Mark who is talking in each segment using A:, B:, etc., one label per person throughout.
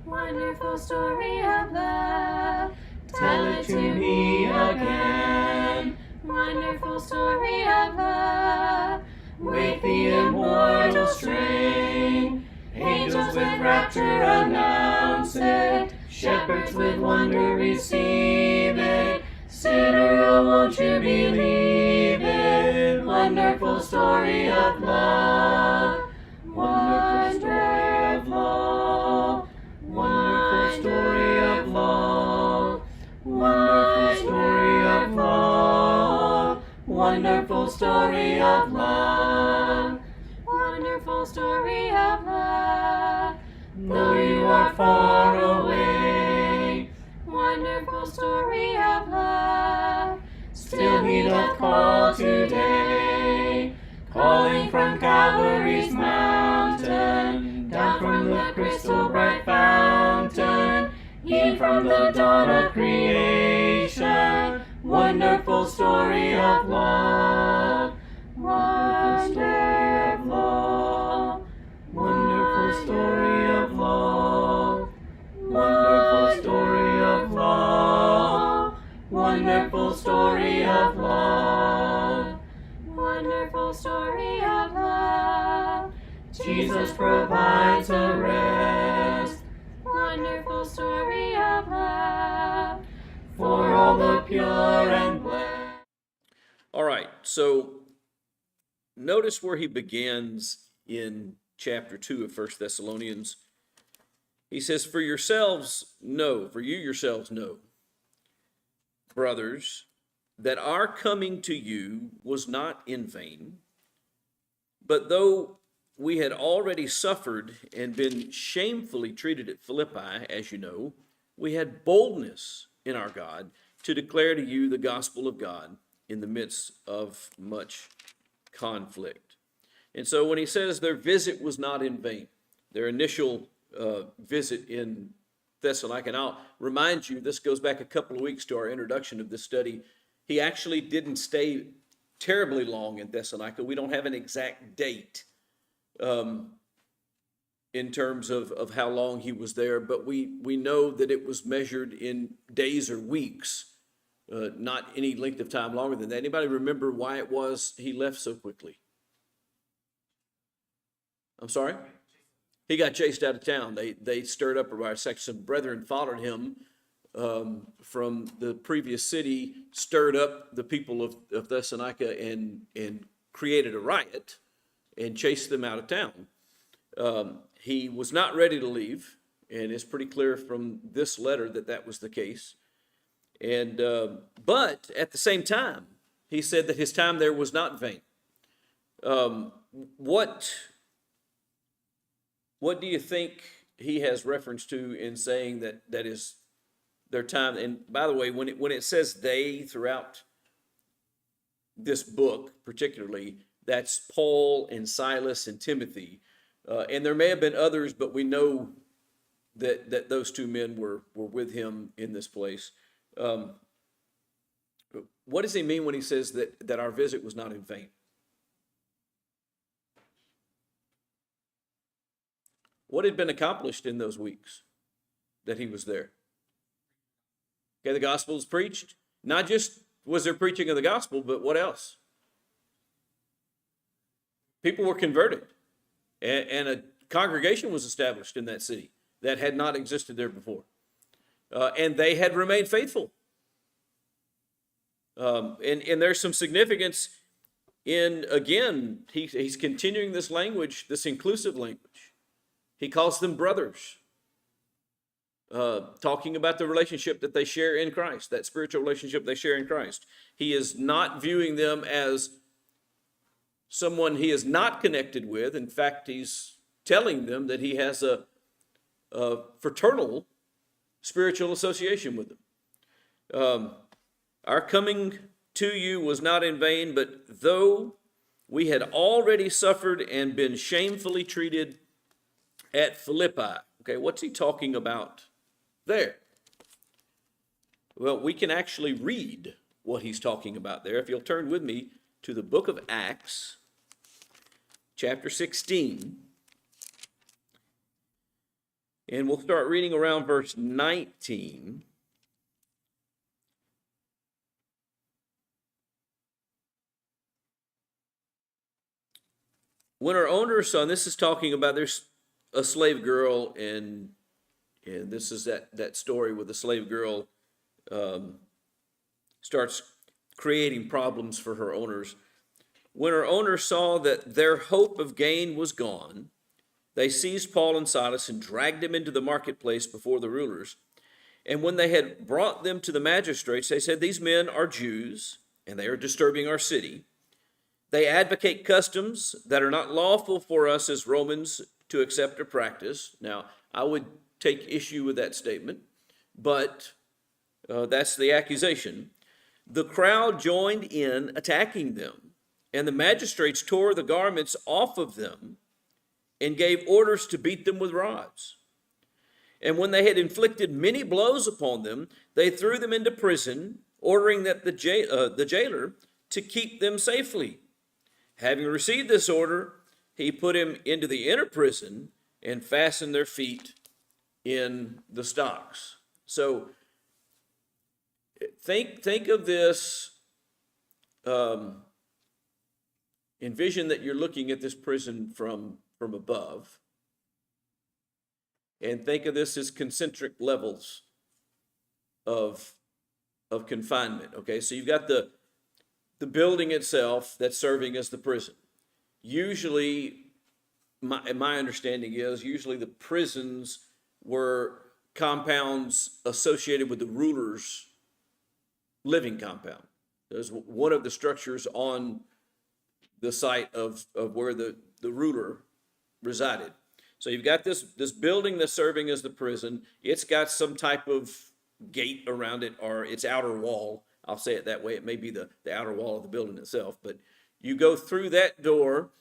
A: Wonderful story of love. Tell it to me again. Wonderful story of love. With the immortal strain. Angels with rapture announce it. Shepherds with wonder receive it. Sinner, oh, won't you believe it? Wonderful story of love. Wonderful story of love. Wonderful story of love. Wonderful story of love. Wonderful story of love. Wonderful story of love. Though you are far away, wonderful story of love. Still he doth call today, calling from Calvary's mountain, down from the crystal bright fountain, e'en from the dawn of creation. Wonderful story of love. Wonderful story of love. Wonderful story of love. Wonderful story of love. Wonderful story of love. Wonderful story of love. Jesus provides a rest. Wonderful story of love. For all the pure and blessed.
B: All right, so notice where he begins in chapter 2 of 1 Thessalonians. He says, for you yourselves know, brothers, that our coming to you was not in vain. But though we had already suffered and been shamefully treated at Philippi, as you know, we had boldness in our God to declare to you the gospel of God in the midst of much conflict. And so when he says their visit was not in vain, their initial visit in Thessalonica, and I'll remind you, this goes back a couple of weeks to our introduction of this study. He actually didn't stay terribly long in Thessalonica. We don't have an exact date in terms of how long he was there, but we know that it was measured in days or weeks, not any length of time longer than that. Anybody remember why it was he left so quickly? I'm sorry? He got chased out of town. They stirred up a riot. Some brethren followed him from the previous city, stirred up the people of Thessalonica and created a riot and chased them out of town. He was not ready to leave, and it's pretty clear from this letter that was the case. And but at the same time, he said that his time there was not vain. What do you think he has reference to in saying that is their time? And by the way, when it says they throughout this book, particularly, that's Paul and Silas and Timothy. And there may have been others, but we know that those two men were with him in this place. What does he mean when he says that our visit was not in vain? What had been accomplished in those weeks that he was there? Okay, the gospel was preached. Not just was there preaching of the gospel, but what else? People were converted, and a congregation was established in that city that had not existed there before. And they had remained faithful. And there's some significance in, again, he's continuing this language, this inclusive language. He calls them brothers, talking about the relationship that they share in Christ, that spiritual relationship they share in Christ. He is not viewing them as someone he is not connected with. In fact, he's telling them that he has a fraternal spiritual association with them. Our coming to you was not in vain, but though we had already suffered and been shamefully treated at Philippi. Okay, what's he talking about there? Well, we can actually read what he's talking about there. If you'll turn with me to the book of Acts, chapter 16. And we'll start reading around verse 19. When our owner saw, and this is talking about there's a slave girl, and this is that story where the slave girl starts creating problems for her owners. When her owner saw that their hope of gain was gone, they seized Paul and Silas and dragged them into the marketplace before the rulers. And when they had brought them to the magistrates, they said, "These men are Jews, and they are disturbing our city. They advocate customs that are not lawful for us as Romans to accept or practice." Now, I would take issue with that statement, but that's the accusation. The crowd joined in attacking them, and the magistrates tore the garments off of them and gave orders to beat them with rods. And when they had inflicted many blows upon them, they threw them into prison, ordering that the jailer to keep them safely. Having received this order, he put him into the inner prison and fastened their feet in the stocks. So think of this. Envision that you're looking at this prison from above, and think of this as concentric levels of confinement. Okay, so you've got the building itself that's serving as the prison. Usually, my understanding is usually the prisons were compounds associated with the ruler's living compound. There's one of the structures on the site of where the ruler resided. So you've got this building that's serving as the prison. It's got some type of gate around it, or its outer wall. I'll say it that way. It may be the outer wall of the building itself, but you go through that door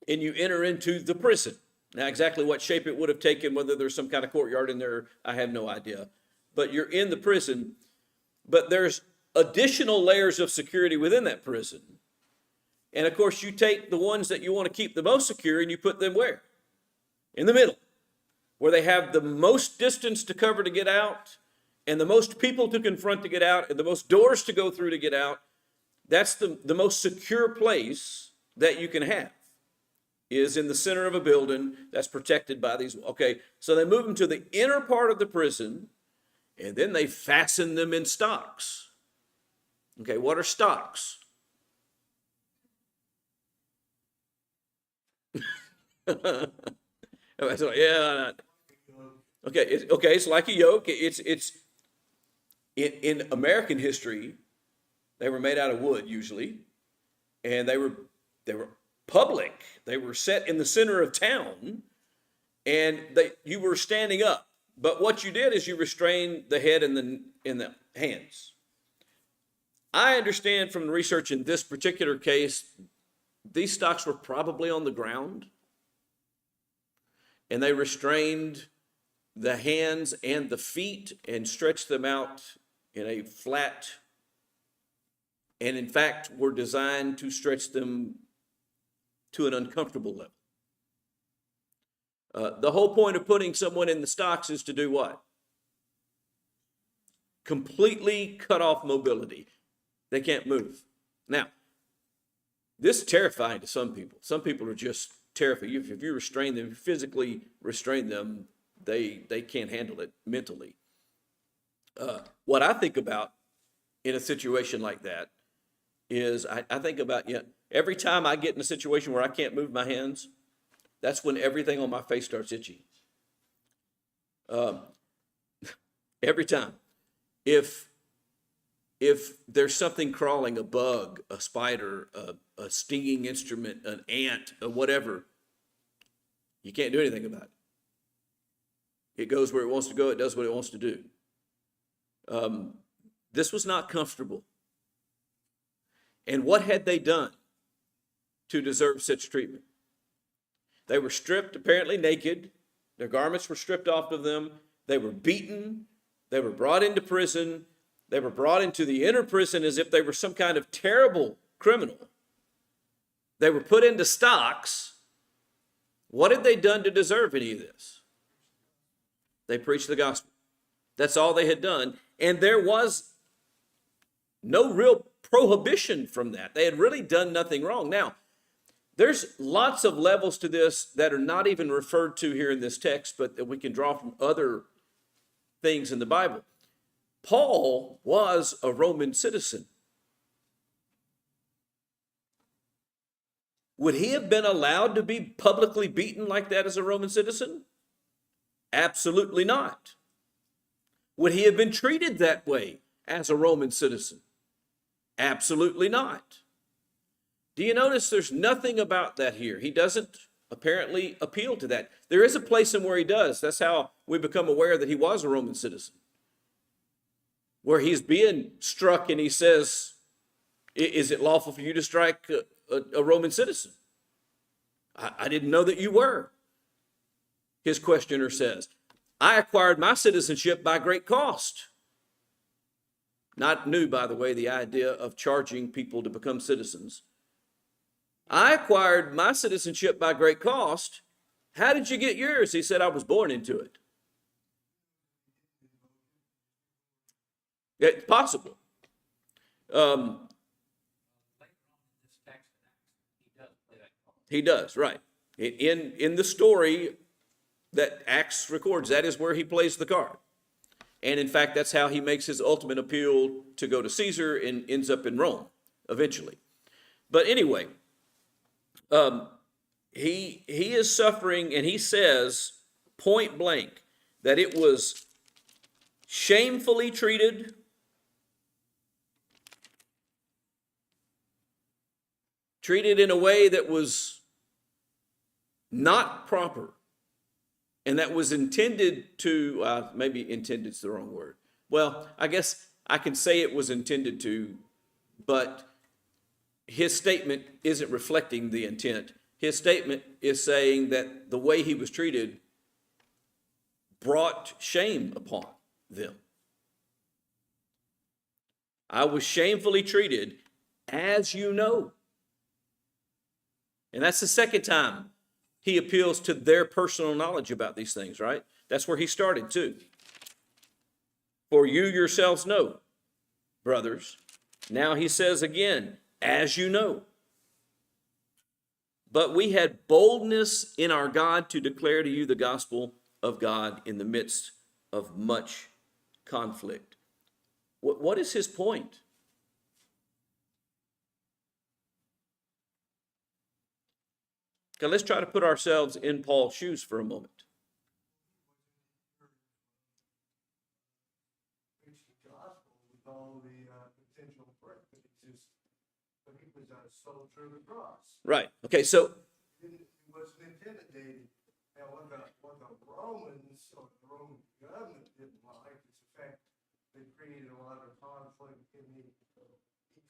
B: and you enter into the prison. Now, exactly what shape it would have taken, whether there's some kind of courtyard in there, I have no idea. But you're in the prison, but there's additional layers of security within that prison. And of course, you take the ones that you want to keep the most secure and you put them where? In the middle, where they have the most distance to cover to get out, and the most people to confront to get out, and the most doors to go through to get out. That's the most secure place that you can have, is in the center of a building that's protected by these. Okay, so they move them to the inner part of the prison, and then they fasten them in stocks. Okay, what are stocks? Yeah. Okay, it's like a yoke. It's in American history, they were made out of wood usually, and they were public. They were set in the center of town, and you were standing up. But what you did is you restrained the head and the hands. I understand from the research in this particular case, these stocks were probably on the ground, and they restrained the hands and the feet and stretched them out in a flat, and in fact were designed to stretch them to an uncomfortable level. The whole point of putting someone in the stocks is to do what? Completely cut off mobility. They can't move. Now, this is terrifying to some people. Some people are just terrified. If you restrain them, if you physically restrain them, they can't handle it mentally. What I think about in a situation like that is I think about, every time I get in a situation where I can't move my hands, that's when everything on my face starts itching. Every time. If there's something crawling, a bug, a spider, a stinging instrument, an ant, or whatever, you can't do anything about it. It goes where it wants to go. It does what it wants to do. This was not comfortable. And what had they done to deserve such treatment? They were stripped, apparently naked. Their garments were stripped off of them. They were beaten. They were brought into prison. They were brought into the inner prison as if they were some kind of terrible criminal. They were put into stocks. What had they done to deserve any of this? They preached the gospel. That's all they had done. And there was no real prohibition from that. They had really done nothing wrong. Now, there's lots of levels to this that are not even referred to here in this text, but that we can draw from other things in the Bible. Paul was a Roman citizen. Would he have been allowed to be publicly beaten like that as a Roman citizen? Absolutely not. Would he have been treated that way as a Roman citizen? Absolutely not. Do you notice there's nothing about that here? He doesn't apparently appeal to that. There is a place in where he does. That's how we become aware that he was a Roman citizen. Where he's being struck and he says, is it lawful for you to strike a Roman citizen? I didn't know that you were. His questioner says, I acquired my citizenship by great cost. Not new, by the way, the idea of charging people to become citizens. I acquired my citizenship by great cost. How did you get yours? He said, I was born into it. It's possible. He does, right. In the story that Acts records, that is where he plays the card. And in fact, that's how he makes his ultimate appeal to go to Caesar and ends up in Rome eventually. But anyway, he is suffering, and he says point blank that it was shamefully treated, treated in a way that was not proper, and that was intended to, maybe intended is the wrong word. Well, I guess I can say it was intended to, but his statement isn't reflecting the intent. His statement is saying that the way he was treated brought shame upon them. I was shamefully treated, as you know. And that's the second time he appeals to their personal knowledge about these things, right? That's where he started too. For you yourselves know, brothers. Now he says again, as you know. But we had boldness in our God to declare to you the gospel of God in the midst of much conflict. What is his point? Okay, let's try to put ourselves in Paul's shoes for a moment.
C: Preach the gospel with all the potential threat that exists, but he was a soldier of the cross.
B: Right. Okay, so
C: He wasn't intimidated. Now, what the Romans or the Roman government didn't like is the fact they created a lot of conflict in the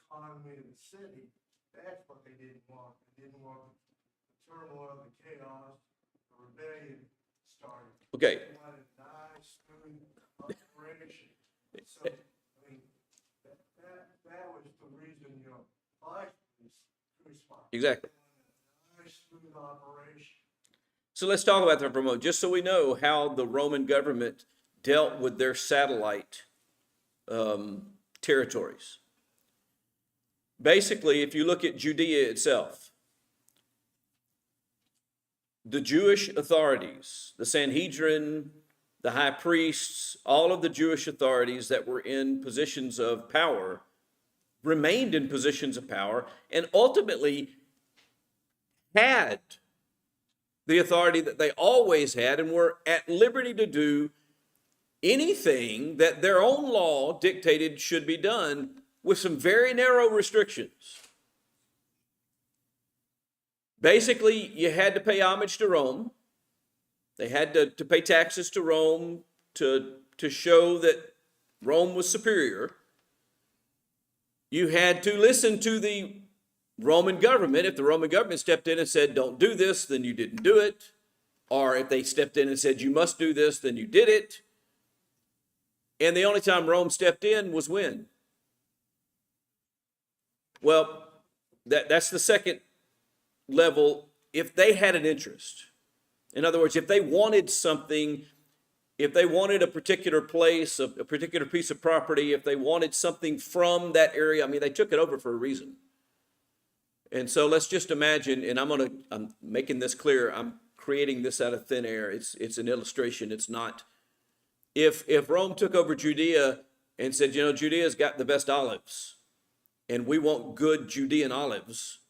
C: economy of the city. That's what they didn't want. They didn't want turmoil, the chaos, the rebellion started.
B: okay,
C: They wanted a nice, smooth operation. So, I mean, that was the reason, life was crucified.
B: exactly.
C: A nice, smooth operation.
B: So let's talk about that for a moment, just so we know how the Roman government dealt with their satellite territories. Basically, if you look at Judea itself, the Jewish authorities, the Sanhedrin, the high priests, all of the Jewish authorities that were in positions of power remained in positions of power and ultimately had the authority that they always had and were at liberty to do anything that their own law dictated should be done with some very narrow restrictions. Basically, you had to pay homage to Rome. They had to pay taxes to Rome to show that Rome was superior. You had to listen to the Roman government. If the Roman government stepped in and said, don't do this, then you didn't do it. Or if they stepped in and said, you must do this, then you did it. And the only time Rome stepped in was when? Well, that's the second level. If they had an interest, in other words, if they wanted something if they wanted a particular place, a particular piece of property, if they wanted something from that area, I mean, they took it over for a reason. And so let's just imagine, and I'm making this clear, I'm creating this out of thin air. It's an illustration. It's not. If Rome took over Judea and said, you know, Judea's got the best olives, and we want good Judean olives,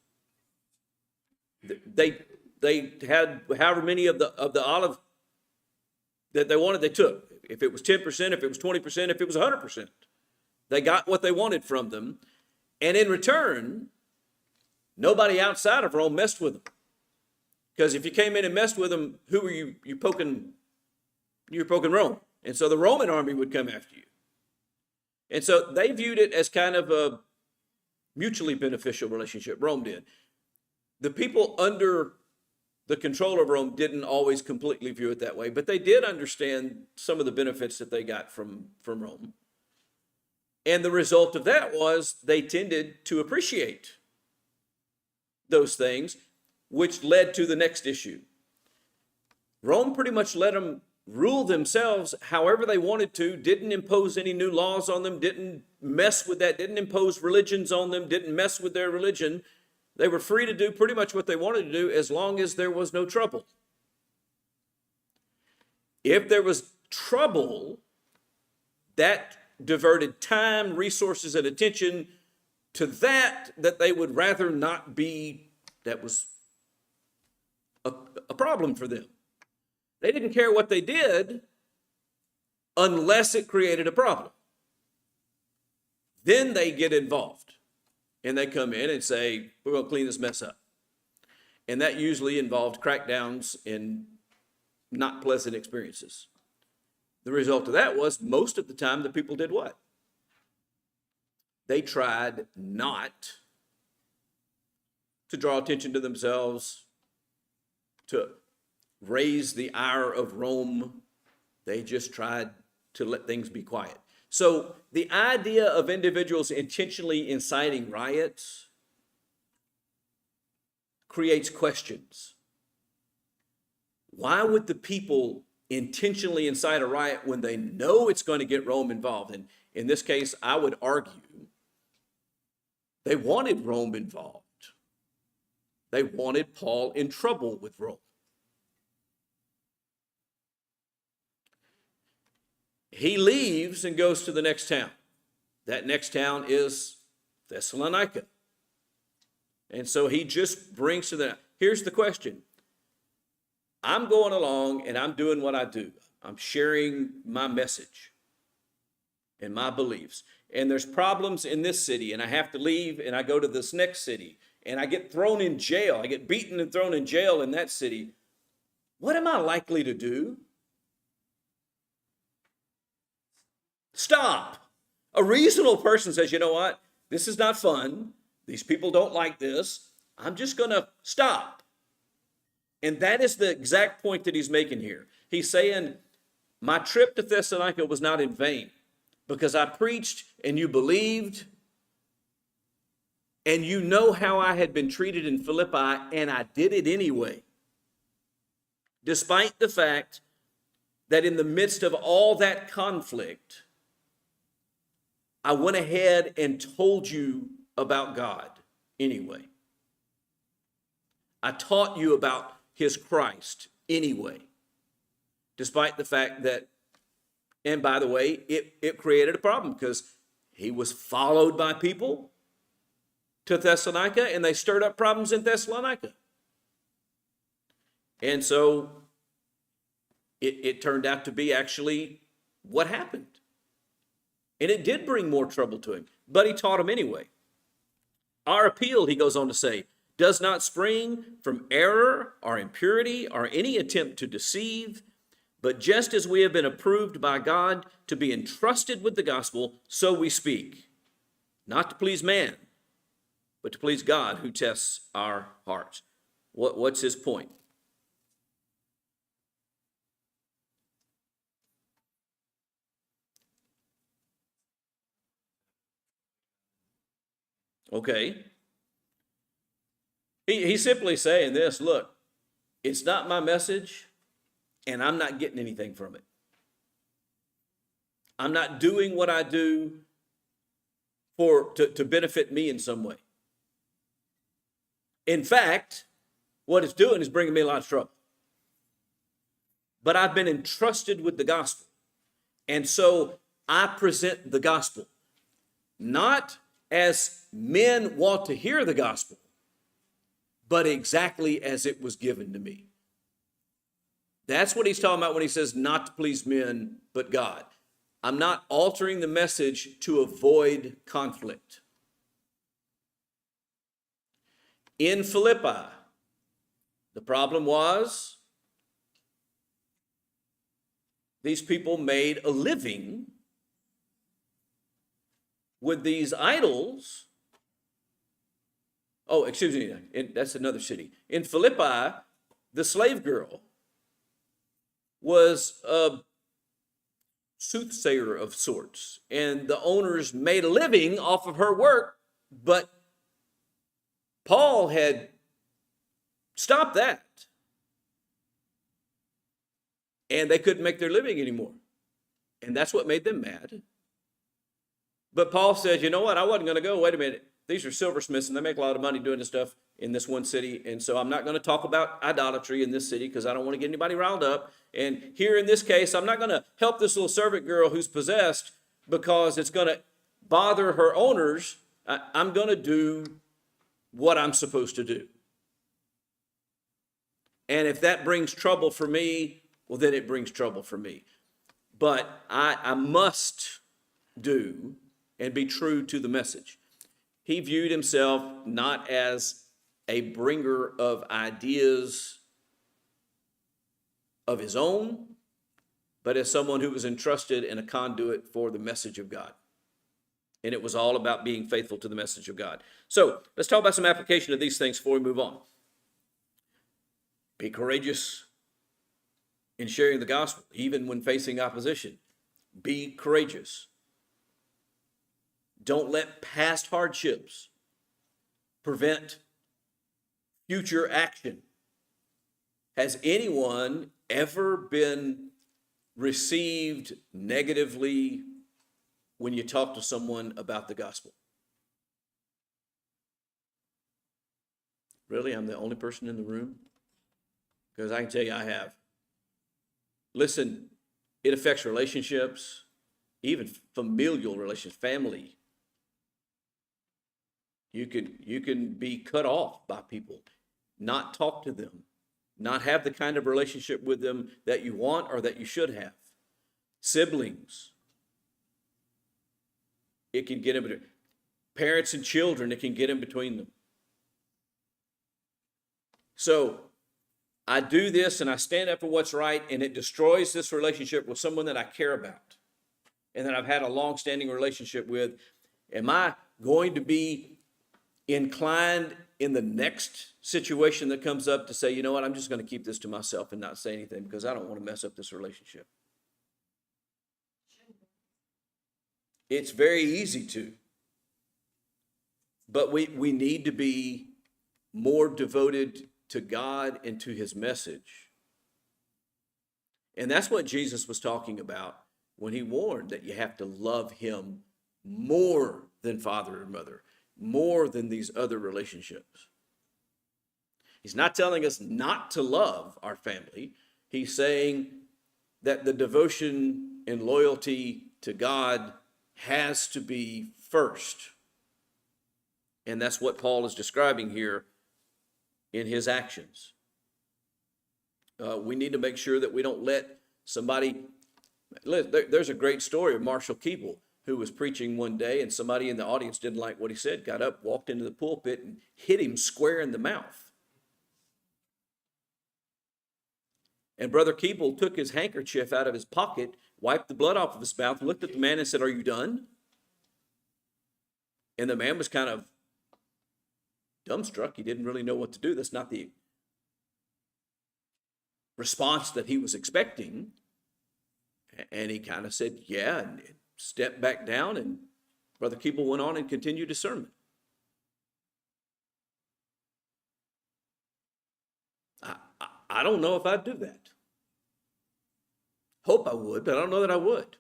B: they had however many of the olive that they wanted, they took. If it was 10%, if it was 20%, if it was 100%, they got what they wanted from them. And in return, nobody outside of Rome messed with them. Because if you came in and messed with them, who were you poking? You were poking Rome. And so the Roman army would come after you. And so they viewed it as kind of a mutually beneficial relationship. Rome did. The people under the control of Rome didn't always completely view it that way, but they did understand some of the benefits that they got from Rome. And the result of that was they tended to appreciate those things, which led to the next issue. Rome pretty much let them rule themselves however they wanted to, didn't impose any new laws on them, didn't mess with that, didn't impose religions on them, didn't mess with their religion. They were free to do pretty much what they wanted to do as long as there was no trouble. If there was trouble, that diverted time, resources, and attention to that they would rather not be, that was a problem for them. They didn't care what they did unless it created a problem. Then they get involved and they come in and say, we're going to clean this mess up. And that usually involved crackdowns and not pleasant experiences. The result of that was most of the time the people did what? They tried not to draw attention to themselves, to raise the ire of Rome. They just tried to let things be quiet. So the idea of individuals intentionally inciting riots creates questions. Why would the people intentionally incite a riot when they know it's going to get Rome involved? And in this case, I would argue they wanted Rome involved. They wanted Paul in trouble with Rome. He leaves and goes to the next town. That next town is Thessalonica. And so he just brings to them. Here's the question. I'm going along and I'm doing what I do. I'm sharing my message and my beliefs. And there's problems in this city and I have to leave and I go to this next city and I get thrown in jail. I get beaten and thrown in jail in that city. What am I likely to do? Stop. A reasonable person says, you know what? This is not fun. These people don't like this. I'm just going to stop. And that is the exact point that he's making here. He's saying, my trip to Thessalonica was not in vain because I preached and you believed and you know how I had been treated in Philippi and I did it anyway. Despite the fact that in the midst of all that conflict, I went ahead and told you about God anyway. I taught you about his Christ anyway, despite the fact that, and by the way, it created a problem because he was followed by people to Thessalonica and they stirred up problems in Thessalonica. And so it turned out to be actually what happened. And it did bring more trouble to him, but he taught him anyway. Our appeal, he goes on to say, does not spring from error or impurity or any attempt to deceive, but just as we have been approved by God to be entrusted with the gospel, so we speak, not to please man, but to please God who tests our hearts. What's his point? Okay. He's simply saying this, look, it's not my message, and I'm not getting anything from it. I'm not doing what I do to benefit me in some way. In fact, what it's doing is bringing me a lot of trouble. But I've been entrusted with the gospel. And so I present the gospel, not as men want to hear the gospel, but exactly as it was given to me. That's what he's talking about when he says not to please men, but God. I'm not altering the message to avoid conflict. In Philippi, the problem was these people made a living with these idols. Oh, excuse me, that's another city. In Philippi, the slave girl was a soothsayer of sorts, and the owners made a living off of her work, but Paul had stopped that, and they couldn't make their living anymore, and that's what made them mad. But Paul said, you know what, I wasn't going to go. Wait a minute, these are silversmiths, and they make a lot of money doing this stuff in this one city, and so I'm not going to talk about idolatry in this city because I don't want to get anybody riled up. And here in this case, I'm not going to help this little servant girl who's possessed because it's going to bother her owners. I'm going to do what I'm supposed to do. And if that brings trouble for me, well, then it brings trouble for me. But I must do and be true to the message. He viewed himself not as a bringer of ideas of his own, but as someone who was entrusted in a conduit for the message of God. And it was all about being faithful to the message of God. So let's talk about some application of these things before we move on. Be courageous in sharing the gospel, even when facing opposition. Be courageous. Don't let past hardships prevent future action. Has anyone ever been received negatively when you talk to someone about the gospel? Really? I'm the only person in the room? Because I can tell you I have. Listen, it affects relationships, even familial relations, family. You can be cut off by people, not talk to them, not have the kind of relationship with them that you want or that you should have. Siblings, it can get in between. Parents and children, it can get in between them. So I do this and I stand up for what's right, and it destroys this relationship with someone that I care about and that I've had a long-standing relationship with. Am I going to be inclined in the next situation that comes up to say, you know what, I'm just going to keep this to myself and not say anything because I don't want to mess up this relationship? It's very easy to. But we need to be more devoted to God and to his message. And that's what Jesus was talking about when he warned that you have to love him more than father and mother, more than these other relationships. He's not telling us not to love our family. He's saying that the devotion and loyalty to God has to be first. And that's what Paul is describing here in his actions. We need to make sure that we don't let somebody... There's a great story of Marshall Keeble, who was preaching one day, and somebody in the audience didn't like what he said, got up, walked into the pulpit, and hit him square in the mouth. And Brother Keeble took his handkerchief out of his pocket, wiped the blood off of his mouth, looked at the man and said, "Are you done?" And the man was kind of dumbstruck. He didn't really know what to do. That's not the response that he was expecting. And he kind of said, yeah, and stepped back down, and Brother Keeble went on and continued his sermon. I don't know if I'd do that. Hope I would, but I don't know that I would.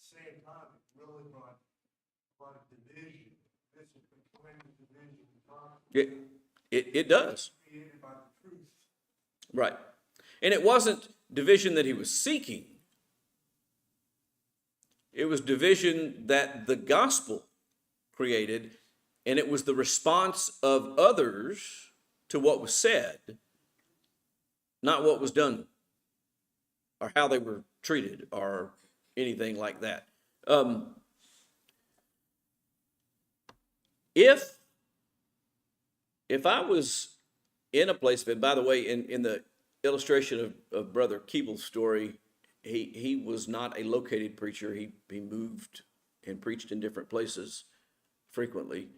C: same time, it really brought a lot of division. This is the kind of division we're talking about.
B: It does.
C: Created by the truth.
B: Right. And it wasn't division that he was seeking. It was division that the gospel created, and it was the response of others to what was said, not what was done, or how they were treated, or anything like that. If I was in a place, and by the way, in the illustration of Brother Keeble's story, he was not a located preacher. He moved and preached in different places frequently.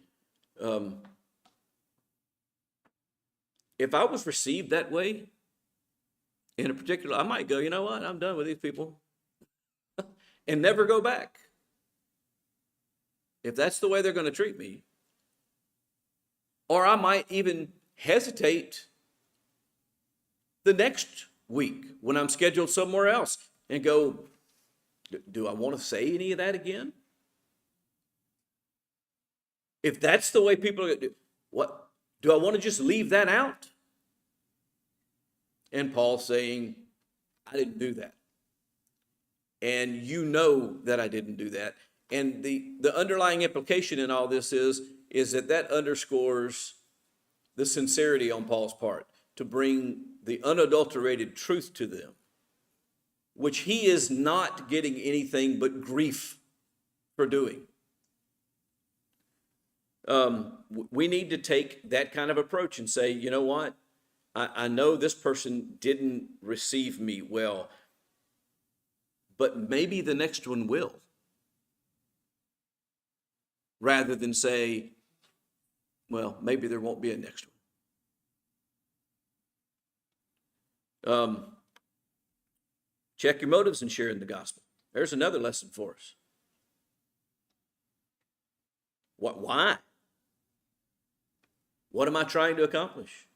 B: If I was received that way, in a particular, I might go, you know what, I'm done with these people, and never go back. If that's the way they're going to treat me. Or I might even hesitate the next week when I'm scheduled somewhere else and go, do I want to say any of that again? If that's the way people are going to do, what, do I want to just leave that out? And Paul's saying, I didn't do that. And you know that I didn't do that. And the underlying implication in all this is that underscores the sincerity on Paul's part to bring the unadulterated truth to them, which he is not getting anything but grief for doing. We need to take that kind of approach and say, you know what? I know this person didn't receive me well, but maybe the next one will. Rather than say, well, maybe there won't be a next one. Check your motives in sharing the gospel. There's another lesson for us. Why? What am I trying to accomplish?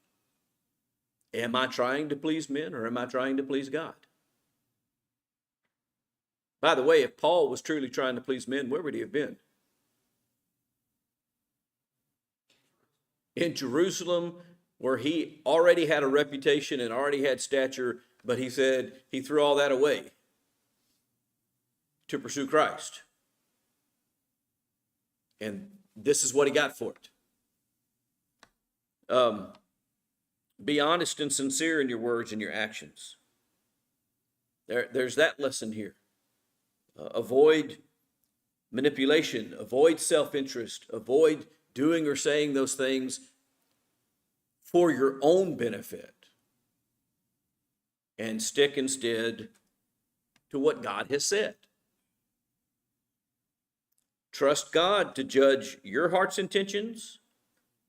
B: Am I trying to please men, or am I trying to please God? By the way, if Paul was truly trying to please men, where would he have been? In Jerusalem, where he already had a reputation and already had stature, but he said he threw all that away to pursue Christ. And this is what he got for it. Be honest and sincere in your words and your actions. There's that lesson here. Avoid manipulation, avoid self-interest, avoid doing or saying those things for your own benefit, and stick instead to what God has said. Trust God to judge your heart's intentions,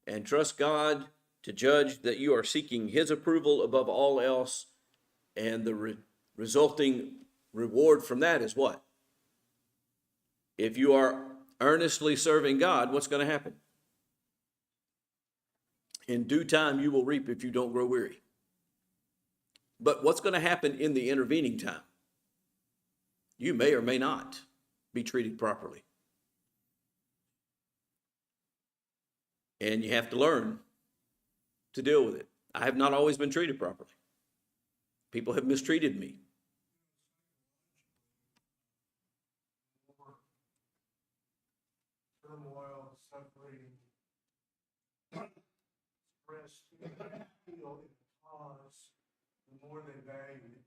B: and trust God to judge that you are seeking his approval above all else, and the resulting reward from that is what? If you are earnestly serving God, what's going to happen? In due time, you will reap if you don't grow weary. But what's going to happen in the intervening time? You may or may not be treated properly. And you have to learn to deal with it. I have not always been treated properly. People have mistreated me.
C: Turmoil, suffering, stress, feel in the cause, the more they value it.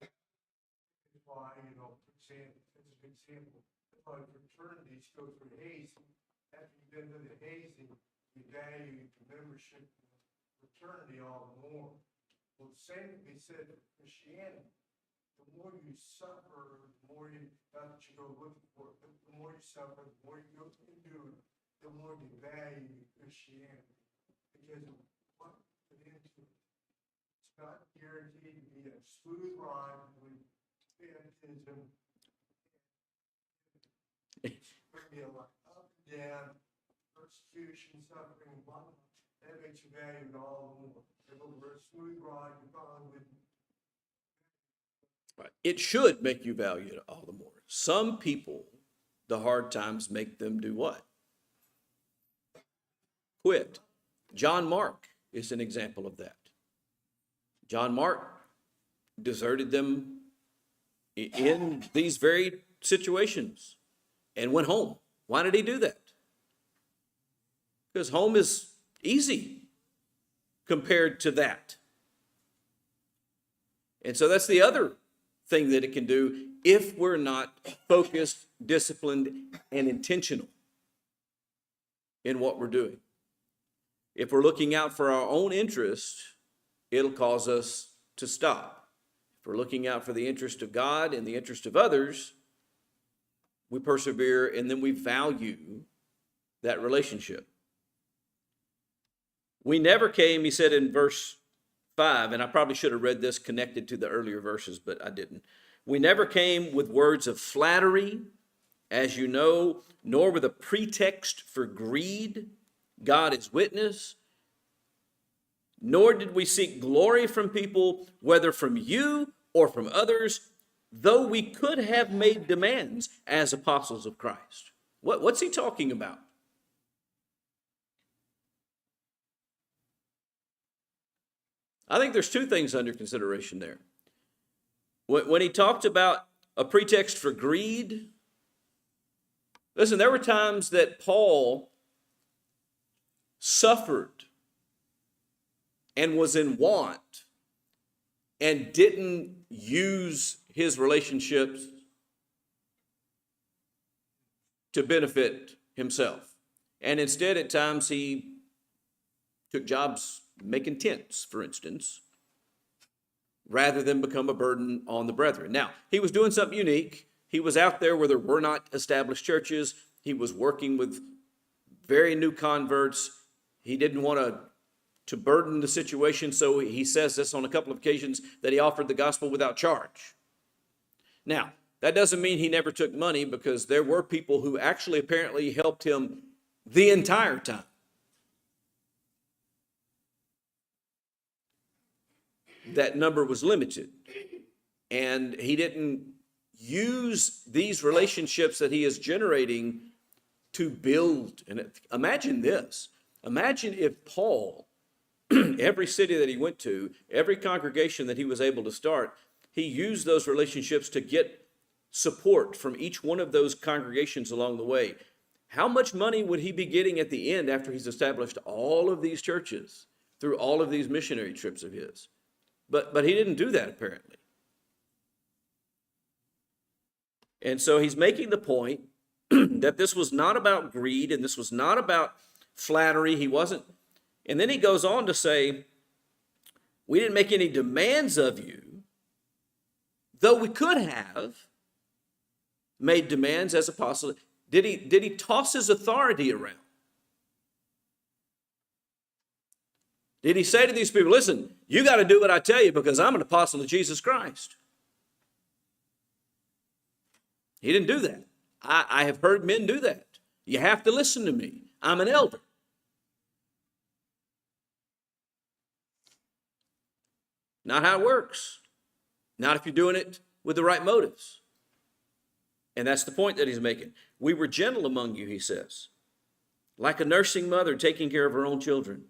C: That's why, for example, as an example, like fraternities go through hazing. After you've been to the hazing, you value your membership in the fraternity all the more. Well, the same can be said of Christianity. The more you suffer, the more you, not that you go looking for it, but the more you suffer, the more you go endure, the more you value Christianity. Because of what put into it. It's not guaranteed to be a smooth ride with baptism. It's going to be a lot up and down, persecution, suffering, whatnot. That makes you value it all the more. If it were a smooth ride, you probably wouldn't.
B: Right. It should make you value it all the more. Some people, the hard times make them do what? Quit. John Mark is an example of that. John Mark deserted them in these very situations and went home. Why did he do that? Because home is easy compared to that. And so that's the other thing that it can do if we're not focused, disciplined, and intentional in what we're doing. If we're looking out for our own interest, it'll cause us to stop. If we're looking out for the interest of God and the interest of others, we persevere and then we value that relationship. We never came, he said in verse 5, and I probably should have read this connected to the earlier verses, but I didn't. We never came with words of flattery, as you know, nor with a pretext for greed. God is witness. Nor did we seek glory from people, whether from you or from others, though we could have made demands as apostles of Christ. What's he talking about? I think there's two things under consideration there. When he talked about a pretext for greed, listen, there were times that Paul suffered and was in want and didn't use his relationships to benefit himself. And instead, at times, he took jobs making tents, for instance, rather than become a burden on the brethren. Now, he was doing something unique. He was out there where there were not established churches. He was working with very new converts. He didn't want to burden the situation, so he says this on a couple of occasions, that he offered the gospel without charge. Now, that doesn't mean he never took money, because there were people who actually apparently helped him the entire time. That number was limited, and he didn't use these relationships that he is generating to build. And imagine this. Imagine if Paul, every city that he went to, every congregation that he was able to start, he used those relationships to get support from each one of those congregations along the way. How much money would he be getting at the end after he's established all of these churches through all of these missionary trips of his? But he didn't do that, apparently. And so he's making the point that this was not about greed and this was not about flattery. He wasn't. And then he goes on to say, we didn't make any demands of you, though we could have made demands as apostles. Did he toss his authority around? Did he say to these people, listen, you got to do what I tell you because I'm an apostle of Jesus Christ? He didn't do that. I have heard men do that. You have to listen to me. I'm an elder. Not how it works. Not if you're doing it with the right motives. And that's the point that he's making. We were gentle among you, he says, like a nursing mother taking care of her own children.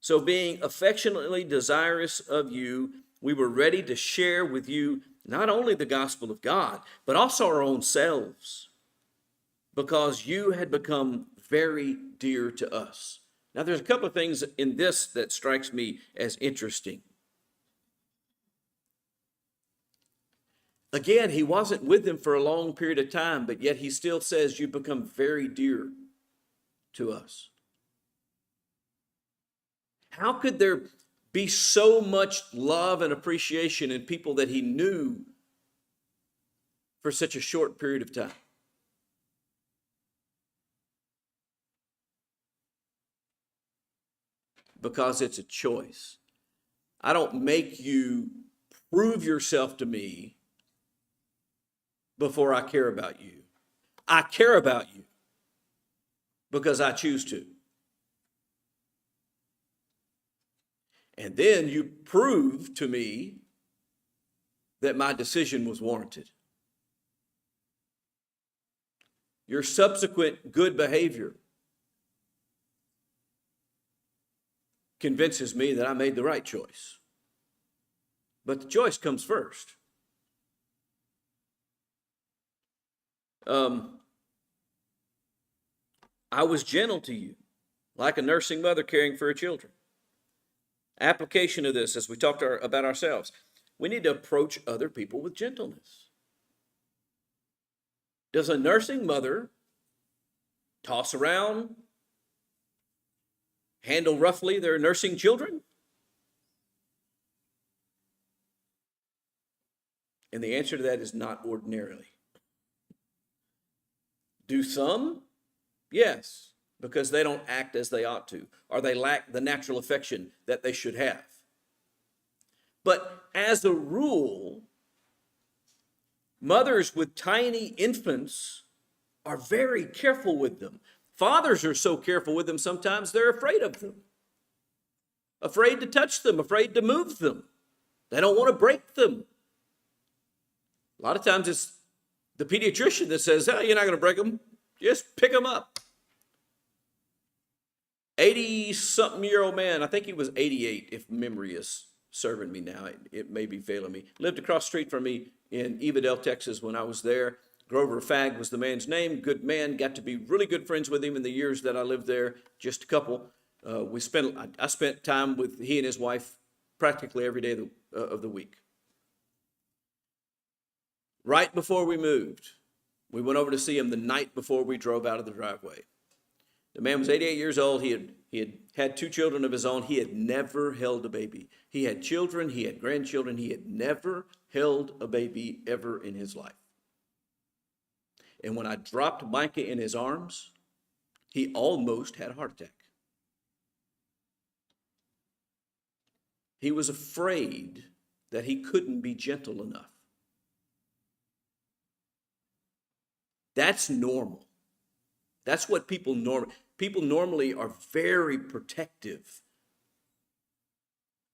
B: So being affectionately desirous of you, we were ready to share with you not only the gospel of God, but also our own selves, because you had become very dear to us. Now, there's a couple of things in this that strikes me as interesting. Again, he wasn't with them for a long period of time, but yet he still says, you become very dear to us. How could there be so much love and appreciation in people that he knew for such a short period of time? Because it's a choice. I don't make you prove yourself to me before I care about you. I care about you because I choose to. And then you prove to me that my decision was warranted. Your subsequent good behavior convinces me that I made the right choice. But the choice comes first. I was gentle to you, like a nursing mother caring for her children. Application of this, as we talked about ourselves, we need to approach other people with gentleness. Does a nursing mother toss around, handle roughly their nursing children? And the answer to that is not ordinarily. Do some? Yes, because they don't act as they ought to, or they lack the natural affection that they should have. But as a rule, mothers with tiny infants are very careful with them. Fathers are so careful with them sometimes they're afraid of them, afraid to touch them, afraid to move them. They don't want to break them. A lot of times it's the pediatrician that says, "Oh, you're not going to break them. Just pick them up." 80-something-year-old man, I think he was 88 if memory is serving me now. It may be failing me. Lived across the street from me in Evadale, Texas when I was there. Grover Fagg was the man's name. Good man. Got to be really good friends with him in the years that I lived there. Just a couple. I spent time with he and his wife practically every day of the week. Right before we moved, we went over to see him the night before we drove out of the driveway. The man was 88 years old. He had 2 children of his own. He had never held a baby. He had children. He had grandchildren. He had never held a baby ever in his life. And when I dropped Micah in his arms, he almost had a heart attack. He was afraid that he couldn't be gentle enough. That's normal. That's what people normally are very protective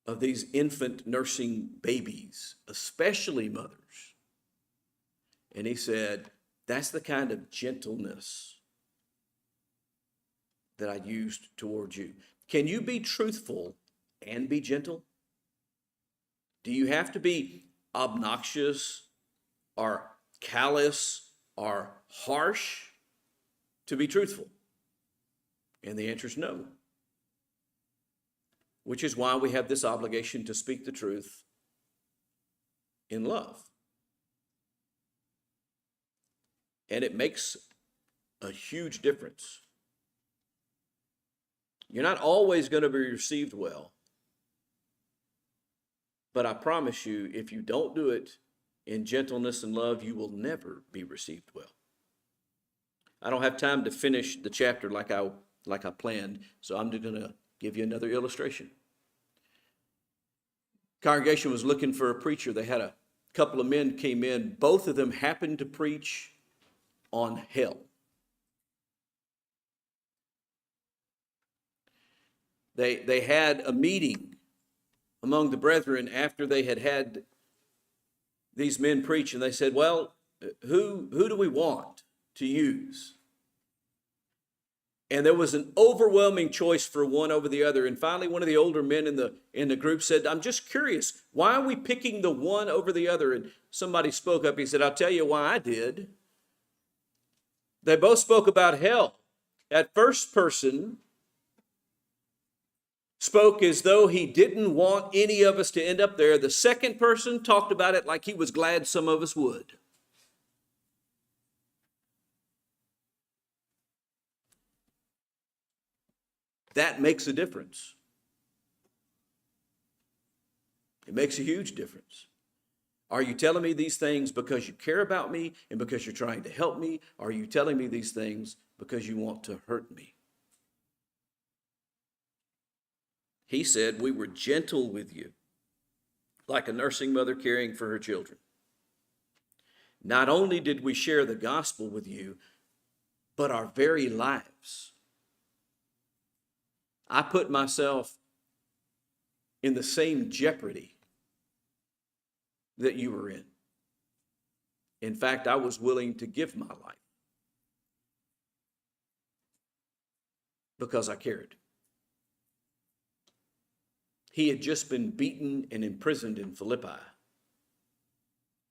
B: of these infant nursing babies, especially mothers. And he said, that's the kind of gentleness that I used towards you. Can you be truthful and be gentle? Do you have to be obnoxious or callous or harsh to be truthful? And the answer is no. Which is why we have this obligation to speak the truth in love. And it makes a huge difference. You're not always going to be received well. But I promise you, if you don't do it in gentleness and love, you will never be received well. I don't have time to finish the chapter like I planned, so I'm just going to give you another illustration. Congregation was looking for a preacher. They had a couple of men came in. Both of them happened to preach on hell. They had a meeting among the brethren after they had these men preach, and they said, well, who do we want to use? And there was an overwhelming choice for one over the other. And finally, one of the older men in the group said, I'm just curious, why are we picking the one over the other? And somebody spoke up. He said, I'll tell you why I did. They both spoke about hell. That first person spoke as though he didn't want any of us to end up there. The second person talked about it like he was glad some of us would. That makes a difference. It makes a huge difference. Are you telling me these things because you care about me and because you're trying to help me? Or are you telling me these things because you want to hurt me? He said, we were gentle with you, like a nursing mother caring for her children. Not only did we share the gospel with you, but our very lives. I put myself in the same jeopardy that you were in. In fact, I was willing to give my life because I cared. He had just been beaten and imprisoned in Philippi.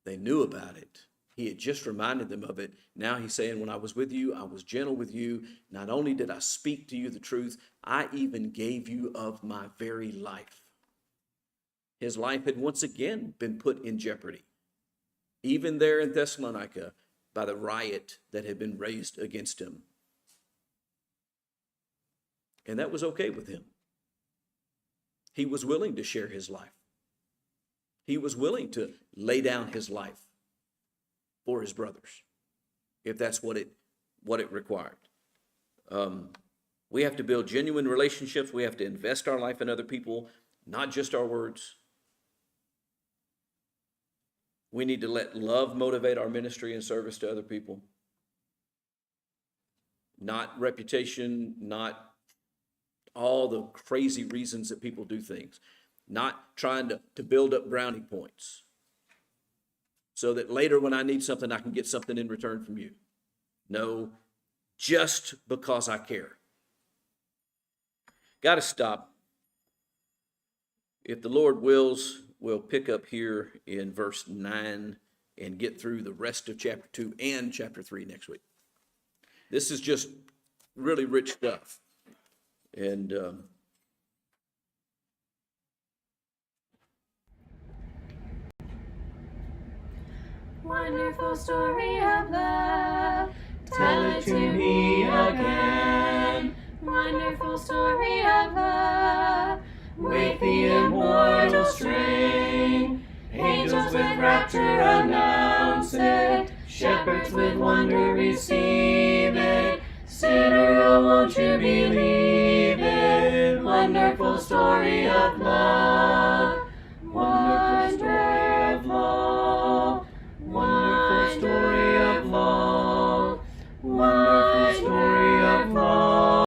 B: They knew about it. He had just reminded them of it. Now he's saying, when I was with you, I was gentle with you. Not only did I speak to you the truth, I even gave you of my very life. His life had once again been put in jeopardy, even there in Thessalonica, by the riot that had been raised against him. And that was okay with him. He was willing to share his life. He was willing to lay down his life for his brothers, if that's what it required. We have to build genuine relationships. We have to invest our life in other people, not just our words. We need to let love motivate our ministry and service to other people. Not reputation, not all the crazy reasons that people do things. Not trying to build up brownie points so that later when I need something, I can get something in return from you. No, just because I care. Got to stop. If the Lord wills, we'll pick up here in verse 9 and get through the rest of chapter 2 and chapter 3 next week. This is just really rich stuff. And
A: wonderful story of love, tell it to me again. Wonderful story of love, with the immortal strain. Angels with rapture announce it, shepherds with wonder receive it. Sinner, oh, won't you believe it? Wonderful story of love.